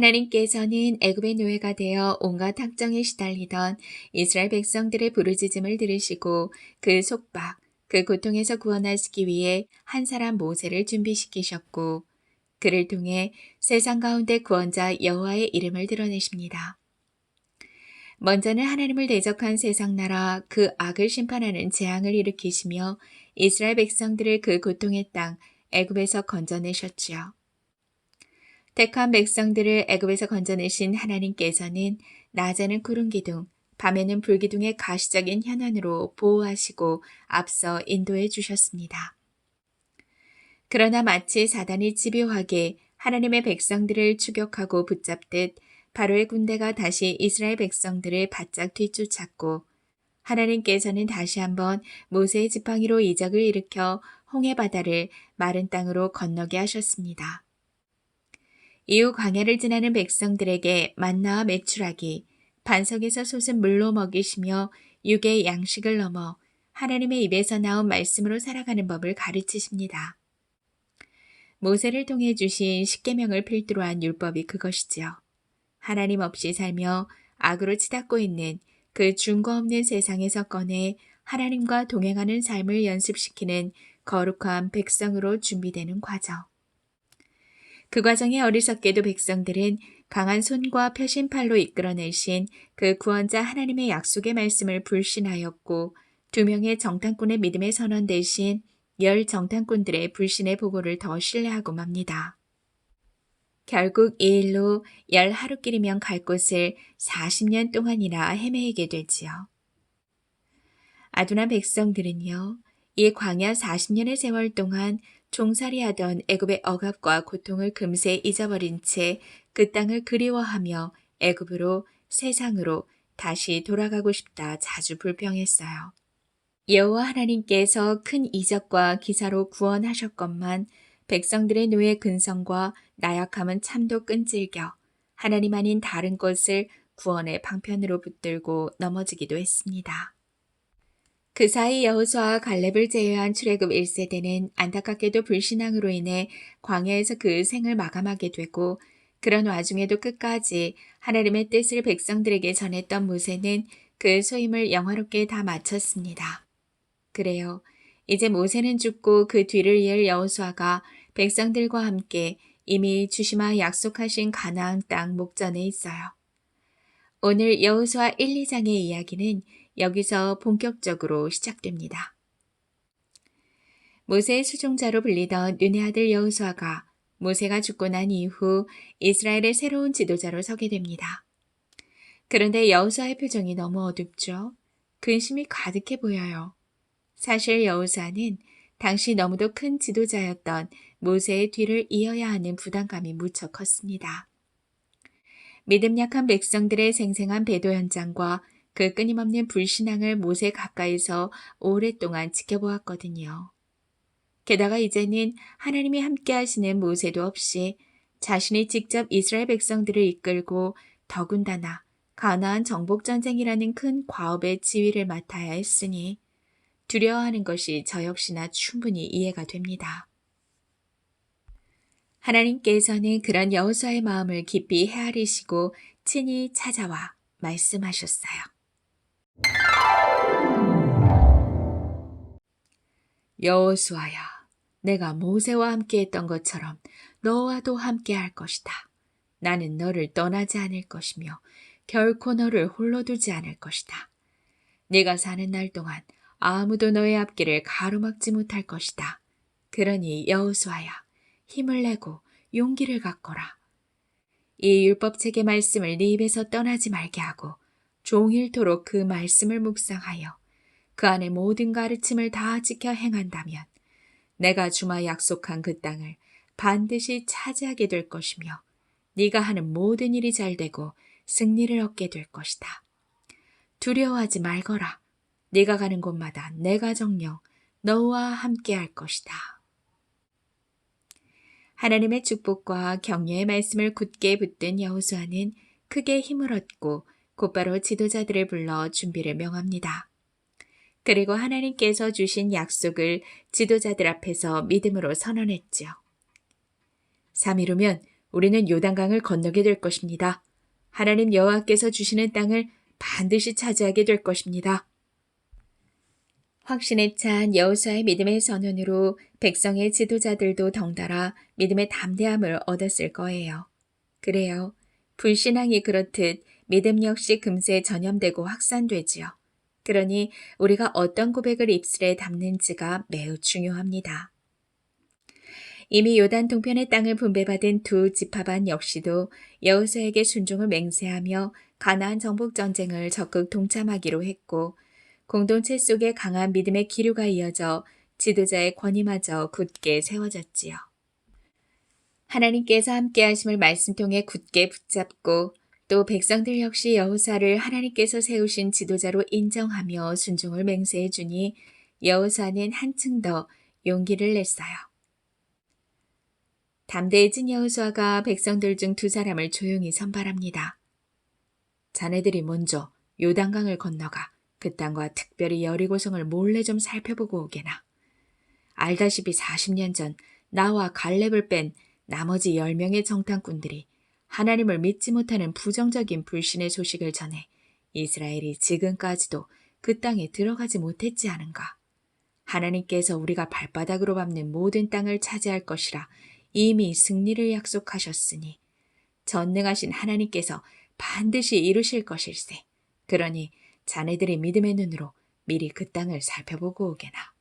하나님께서는 애굽의 노예가 되어 온갖 학정에 시달리던 이스라엘 백성들의 부르짖음을 들으시고 그 속박, 그 고통에서 구원하시기 위해 한 사람 모세를 준비시키셨고 그를 통해 세상 가운데 구원자 여호와의 이름을 드러내십니다. 먼저는 하나님을 대적한 세상 나라 그 악을 심판하는 재앙을 일으키시며 이스라엘 백성들을 그 고통의 땅 애굽에서 건져내셨지요. 택한 백성들을 애굽에서 건져내신 하나님께서는 낮에는 구름 기둥, 밤에는 불 기둥의 가시적인 현안으로 보호하시고 앞서 인도해 주셨습니다. 그러나 마치 사단이 집요하게 하나님의 백성들을 추격하고 붙잡듯 바로의 군대가 다시 이스라엘 백성들을 바짝 뒤쫓았고 하나님께서는 다시 한번 모세의 지팡이로 이적을 일으켜 홍해 바다를 마른 땅으로 건너게 하셨습니다. 이후 광야를 지나는 백성들에게 만나와 메추라기, 반석에서 솟은 물로 먹이시며 육의 양식을 넘어 하나님의 입에서 나온 말씀으로 살아가는 법을 가르치십니다. 모세를 통해 주신 십계명을 필두로 한 율법이 그것이지요. 하나님 없이 살며 악으로 치닫고 있는 그 중거 없는 세상에서 꺼내 하나님과 동행하는 삶을 연습시키는 거룩한 백성으로 준비되는 과정. 그 과정에 어리석게도 백성들은 강한 손과 표심팔로 이끌어내신 그 구원자 하나님의 약속의 말씀을 불신하였고 2명의 정탐꾼의 믿음의 선언 대신 10 정탐꾼들의 불신의 보고를 더 신뢰하고 맙니다. 결국 이 일로 10 하루길이면 갈 곳을 40년 동안이나 헤매게 되지요. 아둔한 백성들은요, 이 광야 40년의 세월 동안 종살이하던 애굽의 억압과 고통을 금세 잊어버린 채 그 땅을 그리워하며 애굽으로 세상으로 다시 돌아가고 싶다 자주 불평했어요. 여호와 하나님께서 큰 이적과 기사로 구원하셨건만 백성들의 노예 근성과 나약함은 참도 끈질겨 하나님 아닌 다른 것을 구원의 방편으로 붙들고 넘어지기도 했습니다. 그 사이 여호수아와 갈렙을 제외한 출애굽 1세대는 안타깝게도 불신앙으로 인해 광야에서 그 생을 마감하게 되고 그런 와중에도 끝까지 하나님의 뜻을 백성들에게 전했던 모세는 그 소임을 영화롭게 다 마쳤습니다. 그래요. 이제 모세는 죽고 그 뒤를 이을 여호수아가 백성들과 함께 이미 주시마 약속하신 가나안 땅 목전에 있어요. 오늘 여호수아 1, 2장의 이야기는 여기서 본격적으로 시작됩니다. 모세의 수종자로 불리던 눈의 아들 여호수아가 모세가 죽고 난 이후 이스라엘의 새로운 지도자로 서게 됩니다. 그런데 여호수아의 표정이 너무 어둡죠. 근심이 가득해 보여요. 사실 여호수아는 당시 너무도 큰 지도자였던 모세의 뒤를 이어야 하는 부담감이 무척 컸습니다. 믿음 약한 백성들의 생생한 배도 현장과 그 끊임없는 불신앙을 모세 가까이서 오랫동안 지켜보았거든요. 게다가 이제는 하나님이 함께 하시는 모세도 없이 자신이 직접 이스라엘 백성들을 이끌고 더군다나 가나안 정복전쟁이라는 큰 과업의 지휘를 맡아야 했으니 두려워하는 것이 저 역시나 충분히 이해가 됩니다. 하나님께서는 그런 여호수아의 마음을 깊이 헤아리시고 친히 찾아와 말씀하셨어요. 여호수아야, 내가 모세와 함께 했던 것처럼 너와도 함께 할 것이다. 나는 너를 떠나지 않을 것이며 결코 너를 홀로 두지 않을 것이다. 네가 사는 날 동안 아무도 너의 앞길을 가로막지 못할 것이다. 그러니 여호수아야, 힘을 내고 용기를 갖거라. 이 율법책의 말씀을 네 입에서 떠나지 말게 하고 종일토록 그 말씀을 묵상하여 그 안의 모든 가르침을 다 지켜 행한다면 내가 주마 약속한 그 땅을 반드시 차지하게 될 것이며 네가 하는 모든 일이 잘되고 승리를 얻게 될 것이다. 두려워하지 말거라. 네가 가는 곳마다 내가 정녕 너와 함께 할 것이다. 하나님의 축복과 격려의 말씀을 굳게 붙든 여호수아는 크게 힘을 얻고 곧바로 지도자들을 불러 준비를 명합니다. 그리고 하나님께서 주신 약속을 지도자들 앞에서 믿음으로 선언했죠. 3일 후면 우리는 요단강을 건너게 될 것입니다. 하나님 여호와께서 주시는 땅을 반드시 차지하게 될 것입니다. 확신에 찬 여호수아의 믿음의 선언으로 백성의 지도자들도 덩달아 믿음의 담대함을 얻었을 거예요. 그래요. 불신앙이 그렇듯 믿음 역시 금세 전염되고 확산되지요. 그러니 우리가 어떤 고백을 입술에 담는지가 매우 중요합니다. 이미 요단 동편의 땅을 분배받은 두 지파반 역시도 여호수아에게 순종을 맹세하며 가나안 정복 전쟁을 적극 동참하기로 했고 공동체 속에 강한 믿음의 기류가 이어져 지도자의 권위마저 굳게 세워졌지요. 하나님께서 함께 하심을 말씀 통해 굳게 붙잡고 또 백성들 역시 여호수아를 하나님께서 세우신 지도자로 인정하며 순종을 맹세해 주니 여호수아는 한층 더 용기를 냈어요. 담대해진 여호수아가 백성들 중 두 사람을 조용히 선발합니다. 자네들이 먼저 요단강을 건너가 그 땅과 특별히 여리고성을 몰래 좀 살펴보고 오게나. 알다시피 40년 전 나와 갈렙을 뺀 나머지 10명의 정탐꾼들이 하나님을 믿지 못하는 부정적인 불신의 소식을 전해 이스라엘이 지금까지도 그 땅에 들어가지 못했지 않은가. 하나님께서 우리가 발바닥으로 밟는 모든 땅을 차지할 것이라 이미 승리를 약속하셨으니 전능하신 하나님께서 반드시 이루실 것일세. 그러니 자네들의 믿음의 눈으로 미리 그 땅을 살펴보고 오게나.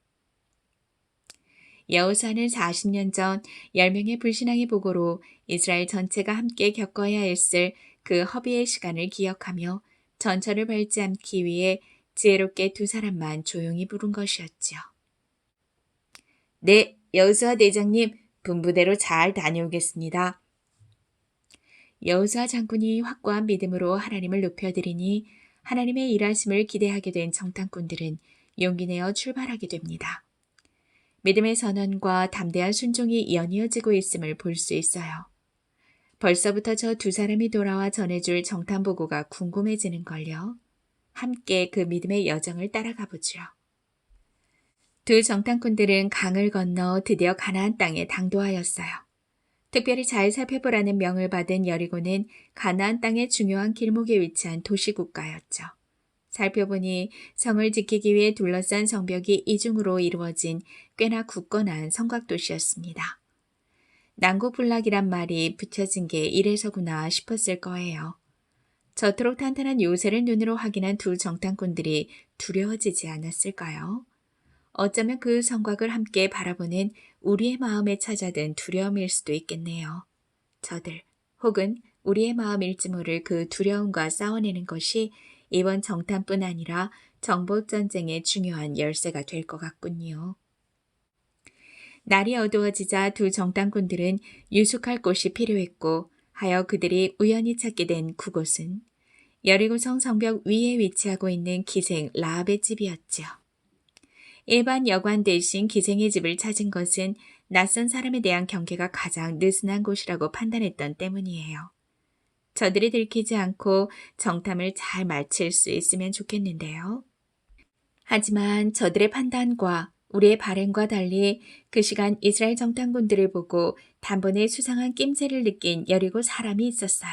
여호수아는 40년 전 10명의 불신앙의 보고로 이스라엘 전체가 함께 겪어야 했을 그 허비의 시간을 기억하며 전철을 밟지 않기 위해 지혜롭게 두 사람만 조용히 부른 것이었지요. 네, 여호수아 대장님, 분부대로 잘 다녀오겠습니다. 여호수아 장군이 확고한 믿음으로 하나님을 높여드리니 하나님의 일하심을 기대하게 된 정탐꾼들은 용기 내어 출발하게 됩니다. 믿음의 선언과 담대한 순종이 연이어지고 있음을 볼 수 있어요. 벌써부터 저 두 사람이 돌아와 전해줄 정탐 보고가 궁금해지는걸요. 함께 그 믿음의 여정을 따라가 보죠. 두 정탐꾼들은 강을 건너 드디어 가나안 땅에 당도하였어요. 특별히 잘 살펴보라는 명을 받은 여리고는 가나안 땅의 중요한 길목에 위치한 도시국가였죠. 살펴보니 성을 지키기 위해 둘러싼 성벽이 이중으로 이루어진 꽤나 굳건한 성곽도시였습니다. 난고불락이란 말이 붙여진 게 이래서구나 싶었을 거예요. 저토록 탄탄한 요새를 눈으로 확인한 두 정탐꾼들이 두려워지지 않았을까요? 어쩌면 그 성곽을 함께 바라보는 우리의 마음에 찾아든 두려움일 수도 있겠네요. 저들 혹은 우리의 마음일지 모를 그 두려움과 싸워내는 것이 이번 정탐뿐 아니라 정복전쟁의 중요한 열쇠가 될 것 같군요. 날이 어두워지자 두 정탐꾼들은 유숙할 곳이 필요했고 하여 그들이 우연히 찾게 된 그곳은 여리고성 성벽 위에 위치하고 있는 기생 라합의 집이었지요. 일반 여관 대신 기생의 집을 찾은 것은 낯선 사람에 대한 경계가 가장 느슨한 곳이라고 판단했던 때문이에요. 저들이 들키지 않고 정탐을 잘 마칠 수 있으면 좋겠는데요. 하지만 저들의 판단과 우리의 발행과 달리 그 시간 이스라엘 정탐꾼들을 보고 단번에 수상한 낌새를 느낀 여리고 사람이 있었어요.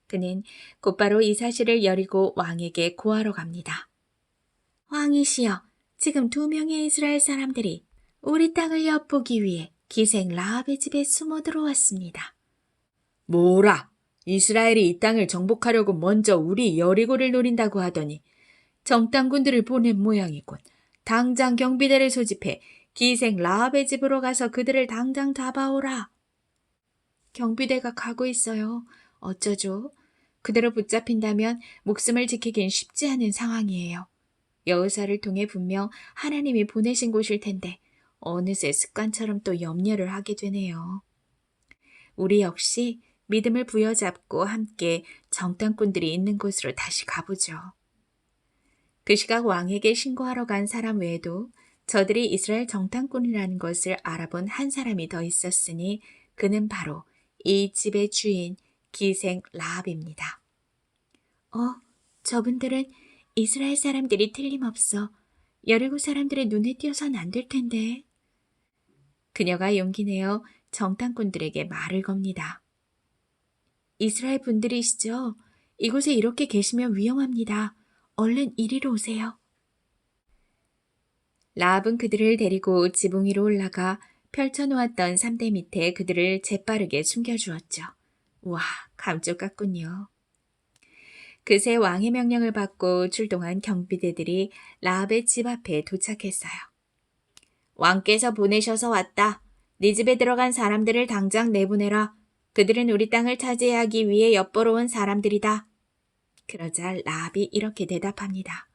그는 곧바로 이 사실을 여리고 왕에게 고하러 갑니다. 왕이시여, 지금 2명의 이스라엘 사람들이 우리 땅을 엿보기 위해 기생 라합의 집에 숨어 들어왔습니다. 뭐라? 이스라엘이 이 땅을 정복하려고 먼저 우리 여리고를 노린다고 하더니 정탐꾼들을 보낸 모양이군. 당장 경비대를 소집해 기생 라합의 집으로 가서 그들을 당장 잡아오라. 경비대가 가고 있어요. 어쩌죠? 그대로 붙잡힌다면 목숨을 지키긴 쉽지 않은 상황이에요. 여호사를 통해 분명 하나님이 보내신 곳일 텐데 어느새 습관처럼 또 염려를 하게 되네요. 우리 역시 믿음을 부여잡고 함께 정탐꾼들이 있는 곳으로 다시 가보죠. 그 시각 왕에게 신고하러 간 사람 외에도 저들이 이스라엘 정탐꾼이라는 것을 알아본 한 사람이 더 있었으니 그는 바로 이 집의 주인 기생 라합입니다. 저분들은 이스라엘 사람들이 틀림없어 여리고 사람들의 눈에 띄어서는 안 될 텐데. 그녀가 용기 내어 정탐꾼들에게 말을 겁니다. 이스라엘 분들이시죠? 이곳에 이렇게 계시면 위험합니다. 얼른 이리로 오세요. 라합은 그들을 데리고 지붕 위로 올라가 펼쳐놓았던 삼대 밑에 그들을 재빠르게 숨겨주었죠. 와, 감쪽 같군요. 그새 왕의 명령을 받고 출동한 경비대들이 라합의 집 앞에 도착했어요. 왕께서 보내셔서 왔다. 네 집에 들어간 사람들을 당장 내보내라. 그들은 우리 땅을 차지하기 위해 엿보러 온 사람들이다. 그러자 라합이 이렇게 대답합니다.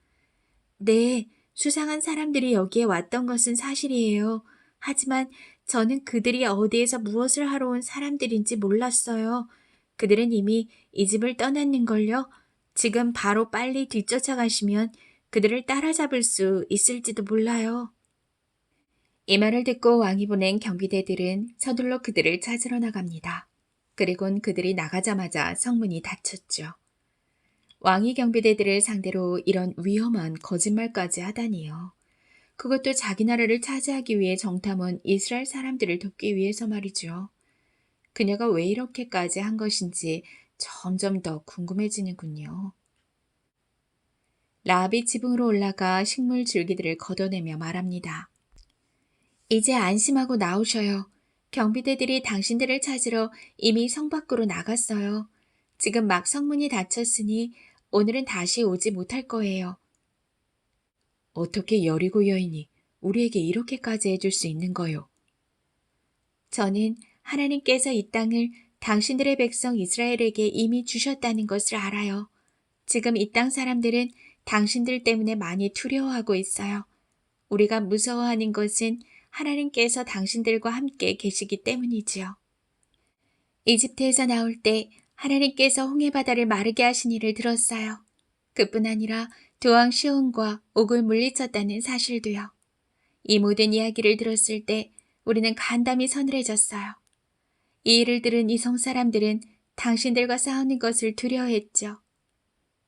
네, 수상한 사람들이 여기에 왔던 것은 사실이에요. 하지만 저는 그들이 어디에서 무엇을 하러 온 사람들인지 몰랐어요. 그들은 이미 이 집을 떠났는걸요. 지금 바로 빨리 뒤쫓아가시면 그들을 따라잡을 수 있을지도 몰라요. 이 말을 듣고 왕이 보낸 경비대들은 서둘러 그들을 찾으러 나갑니다. 그리곤 그들이 나가자마자 성문이 닫혔죠. 왕이 경비대들을 상대로 이런 위험한 거짓말까지 하다니요. 그것도 자기 나라를 차지하기 위해 정탐한 이스라엘 사람들을 돕기 위해서 말이죠. 그녀가 왜 이렇게까지 한 것인지 점점 더 궁금해지는군요. 라합이 지붕으로 올라가 식물 줄기들을 걷어내며 말합니다. 이제 안심하고 나오셔요. 경비대들이 당신들을 찾으러 이미 성 밖으로 나갔어요. 지금 막 성문이 닫혔으니 오늘은 다시 오지 못할 거예요. 어떻게 여리고 여인이 우리에게 이렇게까지 해줄 수 있는 거요? 저는 하나님께서 이 땅을 당신들의 백성 이스라엘에게 이미 주셨다는 것을 알아요. 지금 이 땅 사람들은 당신들 때문에 많이 두려워하고 있어요. 우리가 무서워하는 것은 하나님께서 당신들과 함께 계시기 때문이지요. 이집트에서 나올 때 하나님께서 홍해바다를 마르게 하신 일을 들었어요. 그뿐 아니라 도왕 시온과 옥을 물리쳤다는 사실도요. 이 모든 이야기를 들었을 때 우리는 간담이 서늘해졌어요. 이 일을 들은 이성 사람들은 당신들과 싸우는 것을 두려워했죠.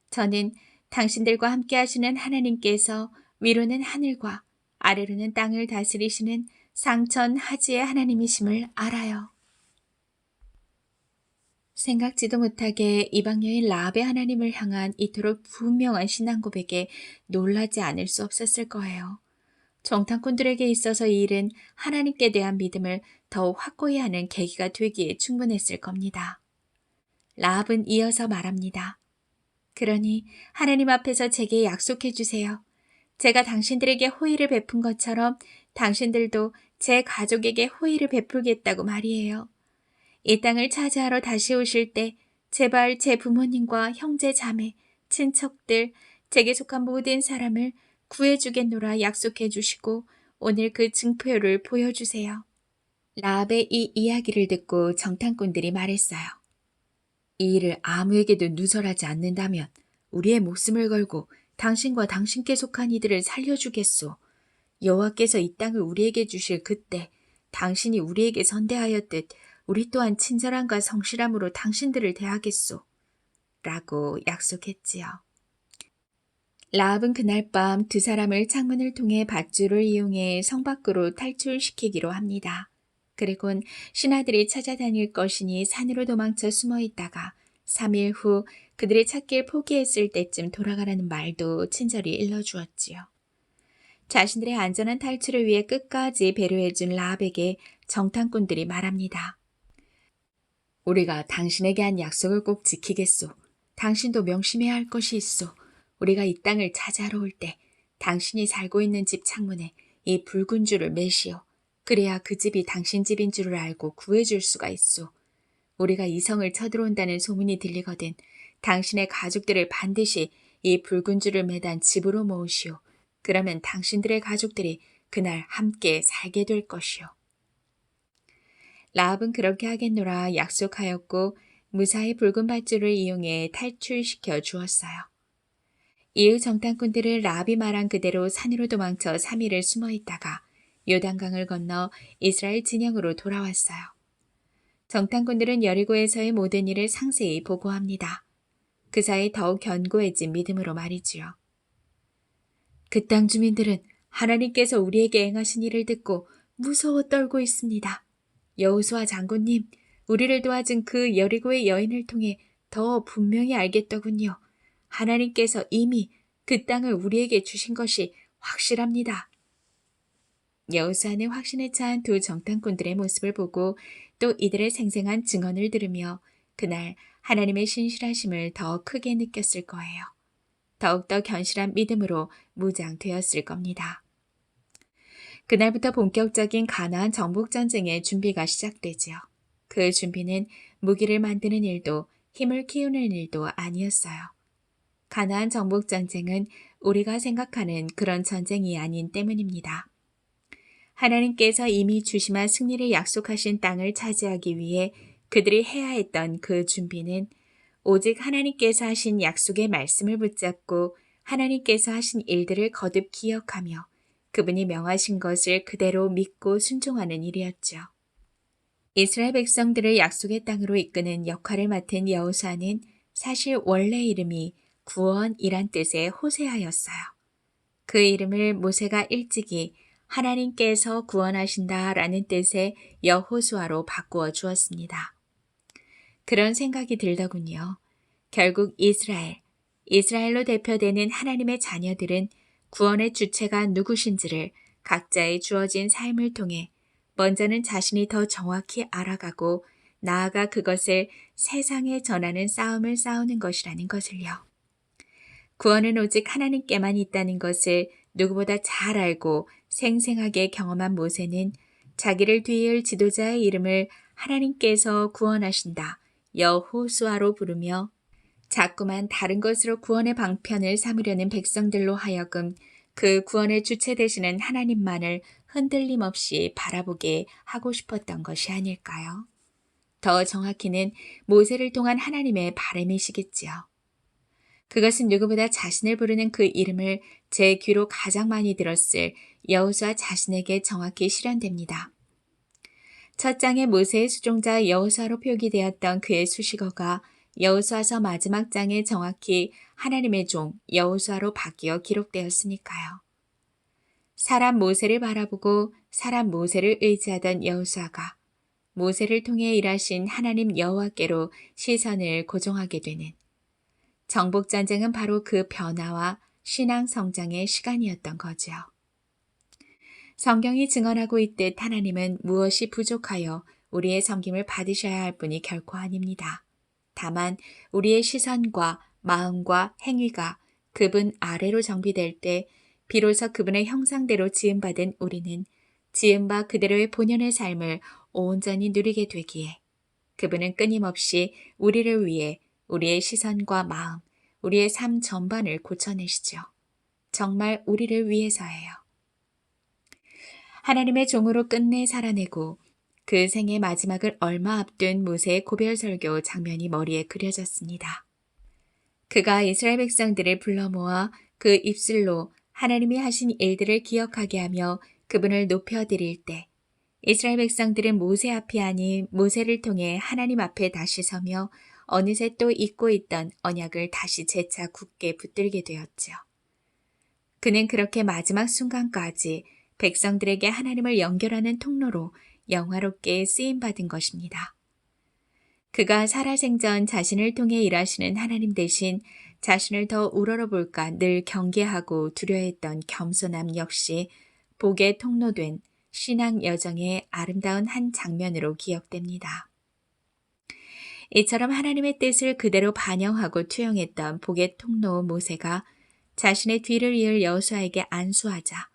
저는 당신들과 함께 하시는 하나님께서 위로는 하늘과 아래로는 땅을 다스리시는 상천하지의 하나님이심을 알아요. 생각지도 못하게 이방 여인 라합의 하나님을 향한 이토록 분명한 신앙 고백에 놀라지 않을 수 없었을 거예요. 정탐꾼들에게 있어서 이 일은 하나님께 대한 믿음을 더욱 확고히 하는 계기가 되기에 충분했을 겁니다. 라합은 이어서 말합니다. 그러니 하나님 앞에서 제게 약속해 주세요. 제가 당신들에게 호의를 베푼 것처럼 당신들도 제 가족에게 호의를 베풀겠다고 말이에요. 이 땅을 차지하러 다시 오실 때 제발 제 부모님과 형제 자매, 친척들, 제게 속한 모든 사람을 구해주겠노라 약속해 주시고 오늘 그 증표를 보여주세요. 라합의 이 이야기를 듣고 정탐꾼들이 말했어요. 이 일을 아무에게도 누설하지 않는다면 우리의 목숨을 걸고 당신과 당신께 속한 이들을 살려주겠소. 여호와께서 이 땅을 우리에게 주실 그때 당신이 우리에게 선대하였듯 우리 또한 친절함과 성실함으로 당신들을 대하겠소. 라고 약속했지요. 라합은 그날 밤 두 사람을 창문을 통해 밧줄을 이용해 성 밖으로 탈출시키기로 합니다. 그리곤 신하들이 찾아다닐 것이니 산으로 도망쳐 숨어 있다가 3일 후 그들의 찾길 포기했을 때쯤 돌아가라는 말도 친절히 일러주었지요. 자신들의 안전한 탈출을 위해 끝까지 배려해준 라합에게 정탐꾼들이 말합니다. 우리가 당신에게 한 약속을 꼭 지키겠소. 당신도 명심해야 할 것이 있소. 우리가 이 땅을 차지하러 올 때 당신이 살고 있는 집 창문에 이 붉은 줄을 매시오. 그래야 그 집이 당신 집인 줄을 알고 구해줄 수가 있소. 우리가 이 성을 쳐들어온다는 소문이 들리거든 당신의 가족들을 반드시 이 붉은 줄을 매단 집으로 모으시오. 그러면 당신들의 가족들이 그날 함께 살게 될 것이오. 라합은 그렇게 하겠노라 약속하였고 무사히 붉은 밧줄을 이용해 탈출시켜 주었어요. 이후 정탐꾼들은 라합이 말한 그대로 산으로 도망쳐 3일을 숨어 있다가 요단강을 건너 이스라엘 진영으로 돌아왔어요. 정탐꾼들은 여리고에서의 모든 일을 상세히 보고합니다. 그 사이 더욱 견고해진 믿음으로 말이지요. 그 땅 주민들은 하나님께서 우리에게 행하신 일을 듣고 무서워 떨고 있습니다. 여호수아 장군님, 우리를 도와준 그 여리고의 여인을 통해 더 분명히 알겠더군요. 하나님께서 이미 그 땅을 우리에게 주신 것이 확실합니다. 여호수아는 확신에 찬 두 정탐꾼들의 모습을 보고 또 이들의 생생한 증언을 들으며 그날 하나님의 신실하심을 더 크게 느꼈을 거예요. 더욱더 견실한 믿음으로 무장되었을 겁니다. 그날부터 본격적인 가나안 정복전쟁의 준비가 시작되지요. 그 준비는 무기를 만드는 일도 힘을 키우는 일도 아니었어요. 가나안 정복전쟁은 우리가 생각하는 그런 전쟁이 아닌 때문입니다. 하나님께서 이미 주심한 승리를 약속하신 땅을 차지하기 위해 그들이 해야 했던 그 준비는 오직 하나님께서 하신 약속의 말씀을 붙잡고 하나님께서 하신 일들을 거듭 기억하며 그분이 명하신 것을 그대로 믿고 순종하는 일이었죠. 이스라엘 백성들을 약속의 땅으로 이끄는 역할을 맡은 여호수아는 사실 원래 이름이 구원이란 뜻의 호세아였어요. 그 이름을 모세가 일찍이 하나님께서 구원하신다라는 뜻의 여호수아로 바꾸어 주었습니다. 그런 생각이 들더군요. 결국 이스라엘로 대표되는 하나님의 자녀들은 구원의 주체가 누구신지를 각자의 주어진 삶을 통해 먼저는 자신이 더 정확히 알아가고 나아가 그것을 세상에 전하는 싸움을 싸우는 것이라는 것을요. 구원은 오직 하나님께만 있다는 것을 누구보다 잘 알고 생생하게 경험한 모세는 자기를 뒤이을 지도자의 이름을 하나님께서 구원하신다, 여호수아로 부르며 자꾸만 다른 것으로 구원의 방편을 삼으려는 백성들로 하여금 그 구원의 주체 되시는 하나님만을 흔들림 없이 바라보게 하고 싶었던 것이 아닐까요? 더 정확히는 모세를 통한 하나님의 바람이시겠지요. 그것은 누구보다 자신을 부르는 그 이름을 제 귀로 가장 많이 들었을 여호수아 자신에게 정확히 실현됩니다. 첫 장에 모세의 수종자 여호수아로 표기되었던 그의 수식어가 여호수아서 마지막 장에 정확히 하나님의 종 여호수아로 바뀌어 기록되었으니까요. 사람 모세를 바라보고 사람 모세를 의지하던 여호수아가 모세를 통해 일하신 하나님 여호와께로 시선을 고정하게 되는 정복전쟁은 바로 그 변화와 신앙 성장의 시간이었던 거죠. 성경이 증언하고 있듯 하나님은 무엇이 부족하여 우리의 섬김을 받으셔야 할 분이 결코 아닙니다. 다만 우리의 시선과 마음과 행위가 그분 아래로 정비될 때 비로소 그분의 형상대로 지음받은 우리는 지음바 그대로의 본연의 삶을 온전히 누리게 되기에 그분은 끊임없이 우리를 위해 우리의 시선과 마음, 우리의 삶 전반을 고쳐내시죠. 정말 우리를 위해서예요. 하나님의 종으로 끝내 살아내고 그 생의 마지막을 얼마 앞둔 모세의 고별 설교 장면이 머리에 그려졌습니다. 그가 이스라엘 백성들을 불러 모아 그 입술로 하나님이 하신 일들을 기억하게 하며 그분을 높여드릴 때 이스라엘 백성들은 모세 앞이 아닌 모세를 통해 하나님 앞에 다시 서며 어느새 또 잊고 있던 언약을 다시 재차 굳게 붙들게 되었죠. 그는 그렇게 마지막 순간까지 백성들에게 하나님을 연결하는 통로로 영화롭게 쓰임받은 것입니다. 그가 살아생전 자신을 통해 일하시는 하나님 대신 자신을 더 우러러볼까 늘 경계하고 두려워했던 겸손함 역시 복의 통로된 신앙 여정의 아름다운 한 장면으로 기억됩니다. 이처럼 하나님의 뜻을 그대로 반영하고 투영했던 복의 통로 모세가 자신의 뒤를 이을 여호수아에게 안수하자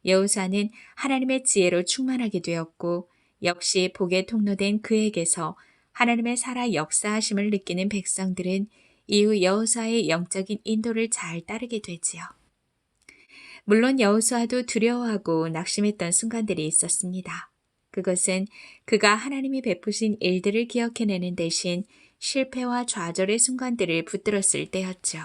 여호수아는 하나님의 지혜로 충만하게 되었고 역시 복의 통로된 그에게서 하나님의 살아 역사하심을 느끼는 백성들은 이후 여호수아의 영적인 인도를 잘 따르게 되지요. 물론 여호수아도 두려워하고 낙심했던 순간들이 있었습니다. 그것은 그가 하나님이 베푸신 일들을 기억해내는 대신 실패와 좌절의 순간들을 붙들었을 때였죠.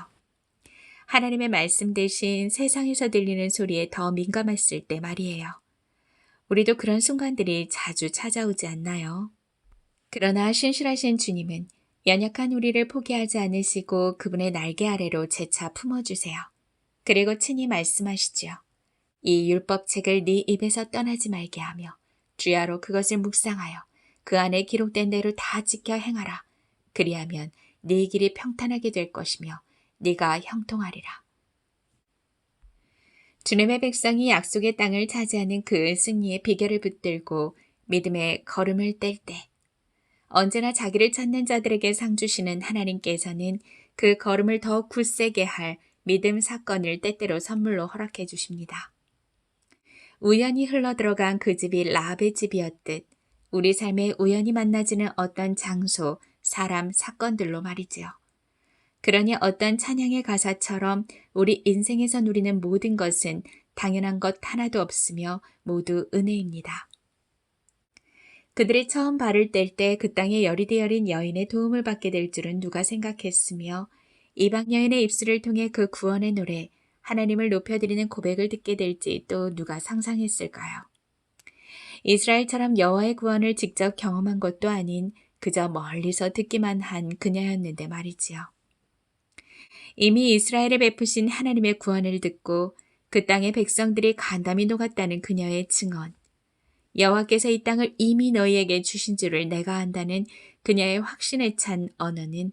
하나님의 말씀 대신 세상에서 들리는 소리에 더 민감했을 때 말이에요. 우리도 그런 순간들이 자주 찾아오지 않나요? 그러나 신실하신 주님은 연약한 우리를 포기하지 않으시고 그분의 날개 아래로 재차 품어주세요. 그리고 친히 말씀하시지요. 이 율법책을 네 입에서 떠나지 말게 하며 주야로 그것을 묵상하여 그 안에 기록된 대로 다 지켜 행하라. 그리하면 네 길이 평탄하게 될 것이며 네가 형통하리라. 주님의 백성이 약속의 땅을 차지하는 그 승리의 비결을 붙들고 믿음의 걸음을 뗄 때 언제나 자기를 찾는 자들에게 상 주시는 하나님께서는 그 걸음을 더 굳세게 할 믿음 사건을 때때로 선물로 허락해 주십니다. 우연히 흘러들어간 그 집이 라합의 집이었듯 우리 삶에 우연히 만나지는 어떤 장소, 사람, 사건들로 말이지요. 그러니 어떤 찬양의 가사처럼 우리 인생에서 누리는 모든 것은 당연한 것 하나도 없으며 모두 은혜입니다. 그들이 처음 발을 뗄 때 그 땅에 여리디 여린 여인의 도움을 받게 될 줄은 누가 생각했으며 이방 여인의 입술을 통해 그 구원의 노래, 하나님을 높여드리는 고백을 듣게 될지 또 누가 상상했을까요? 이스라엘처럼 여호와의 구원을 직접 경험한 것도 아닌 그저 멀리서 듣기만 한 그녀였는데 말이지요. 이미 이스라엘에 베푸신 하나님의 구원을 듣고 그 땅의 백성들이 간담이 녹았다는 그녀의 증언, 여호와께서 이 땅을 이미 너희에게 주신 줄을 내가 안다는 그녀의 확신에 찬 언어는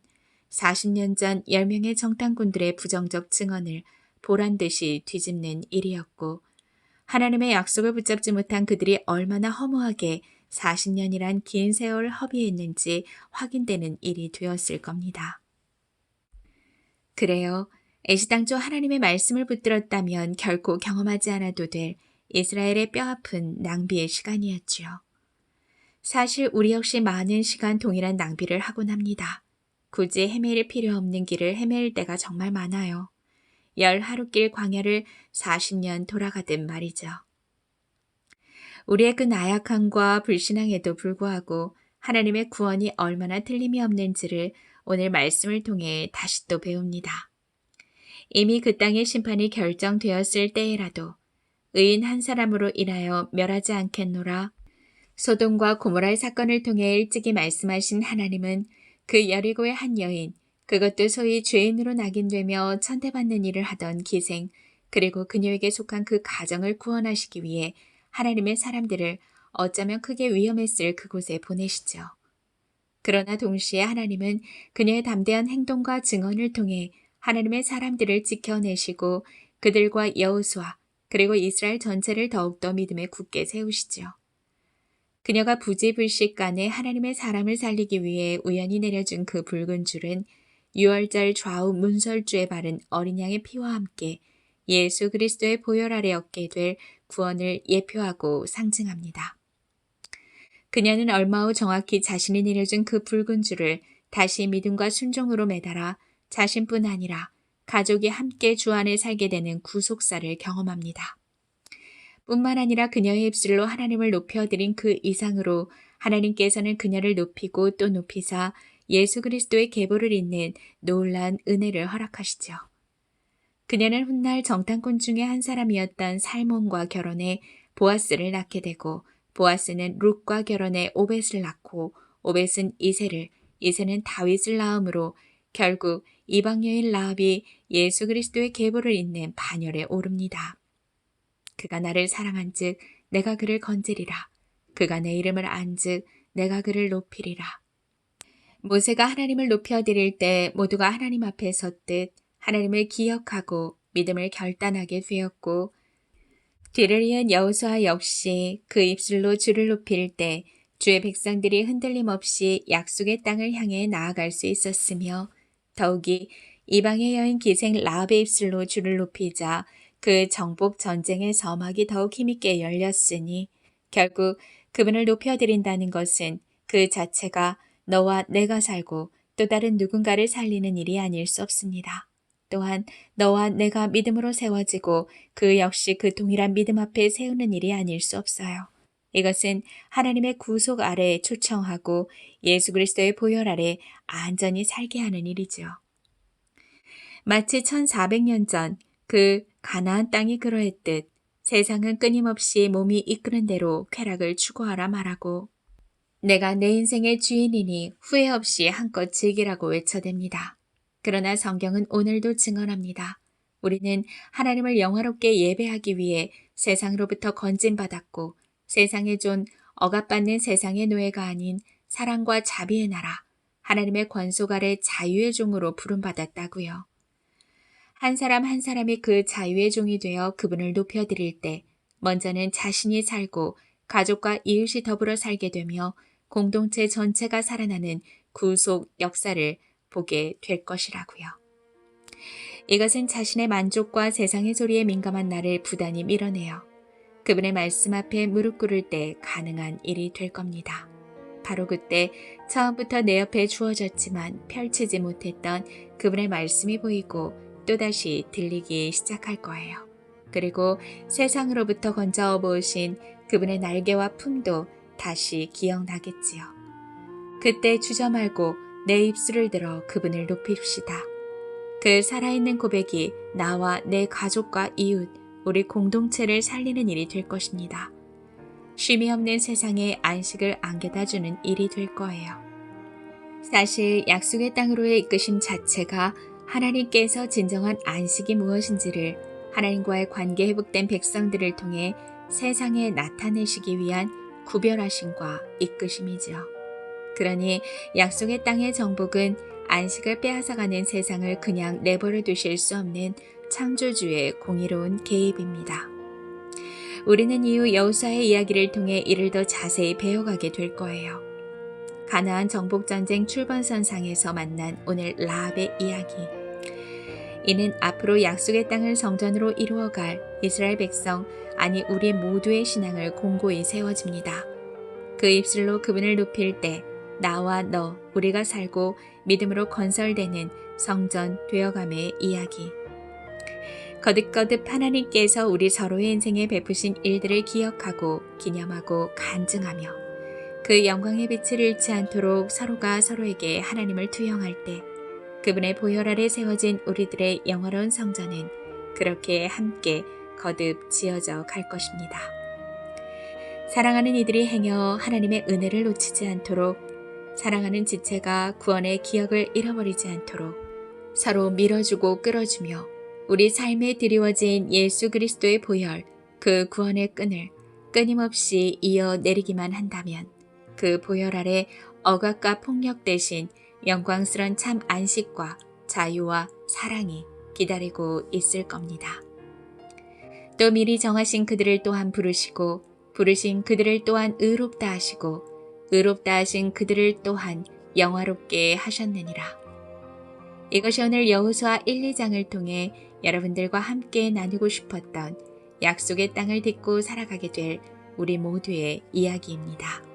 40년 전 10명의 정탐꾼들의 부정적 증언을 보란듯이 뒤집는 일이었고 하나님의 약속을 붙잡지 못한 그들이 얼마나 허무하게 40년이란 긴 세월 허비했는지 확인되는 일이 되었을 겁니다. 그래요. 애시당초 하나님의 말씀을 붙들었다면 결코 경험하지 않아도 될 이스라엘의 뼈아픈 낭비의 시간이었지요. 사실 우리 역시 많은 시간 동일한 낭비를 하곤 합니다. 굳이 헤매일 필요 없는 길을 헤매일 때가 정말 많아요. 10하루길 광야를 40년 돌아가듯 말이죠. 우리의 그 나약함과 불신앙에도 불구하고 하나님의 구원이 얼마나 틀림이 없는지를 오늘 말씀을 통해 다시 또 배웁니다. 이미 그 땅의 심판이 결정되었을 때에라도 의인 한 사람으로 인하여 멸하지 않겠노라. 소돔과 고모라의 사건을 통해 일찍이 말씀하신 하나님은 그 여리고의 한 여인, 그것도 소위 죄인으로 낙인되며 천대받는 일을 하던 기생, 그리고 그녀에게 속한 그 가정을 구원하시기 위해 하나님의 사람들을 어쩌면 크게 위험했을 그곳에 보내시죠. 그러나 동시에 하나님은 그녀의 담대한 행동과 증언을 통해 하나님의 사람들을 지켜내시고 그들과 여호수아 그리고 이스라엘 전체를 더욱더 믿음에 굳게 세우시죠. 그녀가 부지불식간에 하나님의 사람을 살리기 위해 우연히 내려준 그 붉은 줄은 유월절 좌우 문설주에 바른 어린 양의 피와 함께 예수 그리스도의 보혈 아래 얻게 될 구원을 예표하고 상징합니다. 그녀는 얼마 후 정확히 자신이 내려준 그 붉은 줄을 다시 믿음과 순종으로 매달아 자신뿐 아니라 가족이 함께 주 안에 살게 되는 구속사를 경험합니다. 뿐만 아니라 그녀의 입술로 하나님을 높여드린 그 이상으로 하나님께서는 그녀를 높이고 또 높이사 예수 그리스도의 계보를 잇는 놀라운 은혜를 허락하시죠. 그녀는 훗날 정탐꾼 중에 한 사람이었던 살몬과 결혼해 보아스를 낳게 되고 보아스는 룻과 결혼해 오벳을 낳고 오벳은 이새를, 이새는 다윗을 낳음으로 결국 이방 여인 라합이 예수 그리스도의 계보를 잇는 반열에 오릅니다. 그가 나를 사랑한즉 내가 그를 건지리라. 그가 내 이름을 안즉 내가 그를 높이리라. 모세가 하나님을 높여드릴 때 모두가 하나님 앞에 섰듯 하나님을 기억하고 믿음을 결단하게 되었고 뒤를 이은 여호수아 역시 그 입술로 주를 높일 때 주의 백성들이 흔들림 없이 약속의 땅을 향해 나아갈 수 있었으며 더욱이 이방의 여인 기생 라합의 입술로 주를 높이자 그 정복 전쟁의 서막이 더욱 힘있게 열렸으니 결국 그분을 높여드린다는 것은 그 자체가 너와 내가 살고 또 다른 누군가를 살리는 일이 아닐 수 없습니다. 또한 너와 내가 믿음으로 세워지고 그 역시 그 동일한 믿음 앞에 세우는 일이 아닐 수 없어요. 이것은 하나님의 구속 아래 초청하고 예수 그리스도의 보혈 아래 안전히 살게 하는 일이죠. 마치 1400년 전 그 가나안 땅이 그러했듯 세상은 끊임없이 몸이 이끄는 대로 쾌락을 추구하라 말하고 내가 내 인생의 주인이니 후회 없이 한껏 즐기라고 외쳐댑니다. 그러나 성경은 오늘도 증언합니다. 우리는 하나님을 영화롭게 예배하기 위해 세상으로부터 건진받았고 세상의 존 억압받는 세상의 노예가 아닌 사랑과 자비의 나라, 하나님의 권속 아래 자유의 종으로 부름받았다고요. 한 사람 한 사람이 그 자유의 종이 되어 그분을 높여드릴 때 먼저는 자신이 살고 가족과 이웃이 더불어 살게 되며 공동체 전체가 살아나는 구속 역사를 보게 될 것이라고요. 이것은 자신의 만족과 세상의 소리에 민감한 나를 부단히 밀어내어 그분의 말씀 앞에 무릎 꿇을 때 가능한 일이 될 겁니다. 바로 그때 처음부터 내 옆에 주어졌지만 펼치지 못했던 그분의 말씀이 보이고 또다시 들리기 시작할 거예요. 그리고 세상으로부터 건져 모으신 그분의 날개와 품도 다시 기억나겠지요. 그때 주저 말고 내 입술을 들어 그분을 높입시다. 그 살아있는 고백이 나와 내 가족과 이웃, 우리 공동체를 살리는 일이 될 것입니다. 쉼이 없는 세상에 안식을 안겨다주는 일이 될 거예요. 사실 약속의 땅으로의 이끄심 자체가 하나님께서 진정한 안식이 무엇인지를 하나님과의 관계 회복된 백성들을 통해 세상에 나타내시기 위한 구별하심과 이끄심이지요. 그러니 약속의 땅의 정복은 안식을 빼앗아가는 세상을 그냥 내버려 두실 수 없는 창조주의 공의로운 개입입니다. 우리는 이후 여호수아의 이야기를 통해 이를 더 자세히 배워가게 될 거예요. 가나안 정복전쟁 출번선상에서 만난 오늘 라합의 이야기. 이는 앞으로 약속의 땅을 성전으로 이루어갈 이스라엘 백성, 아니 우리 모두의 신앙을 공고히 세워집니다. 그 입술로 그분을 높일 때 나와 너, 우리가 살고 믿음으로 건설되는 성전 되어감의 이야기. 거듭거듭 하나님께서 우리 서로의 인생에 베푸신 일들을 기억하고 기념하고 간증하며 그 영광의 빛을 잃지 않도록 서로가 서로에게 하나님을 투영할 때 그분의 보혈 아래 세워진 우리들의 영화로운 성전은 그렇게 함께 거듭 지어져 갈 것입니다. 사랑하는 이들이 행여 하나님의 은혜를 놓치지 않도록, 사랑하는 지체가 구원의 기억을 잃어버리지 않도록 서로 밀어주고 끌어주며 우리 삶에 드리워진 예수 그리스도의 보혈, 그 구원의 끈을 끊임없이 이어내리기만 한다면 그 보혈 아래 억압과 폭력 대신 영광스런 참 안식과 자유와 사랑이 기다리고 있을 겁니다. 또 미리 정하신 그들을 또한 부르시고 부르신 그들을 또한 의롭다 하시고 의롭다 하신 그들을 또한 영화롭게 하셨느니라. 이것이 오늘 여호수아 1, 2장을 통해 여러분들과 함께 나누고 싶었던 약속의 땅을 딛고 살아가게 될 우리 모두의 이야기입니다.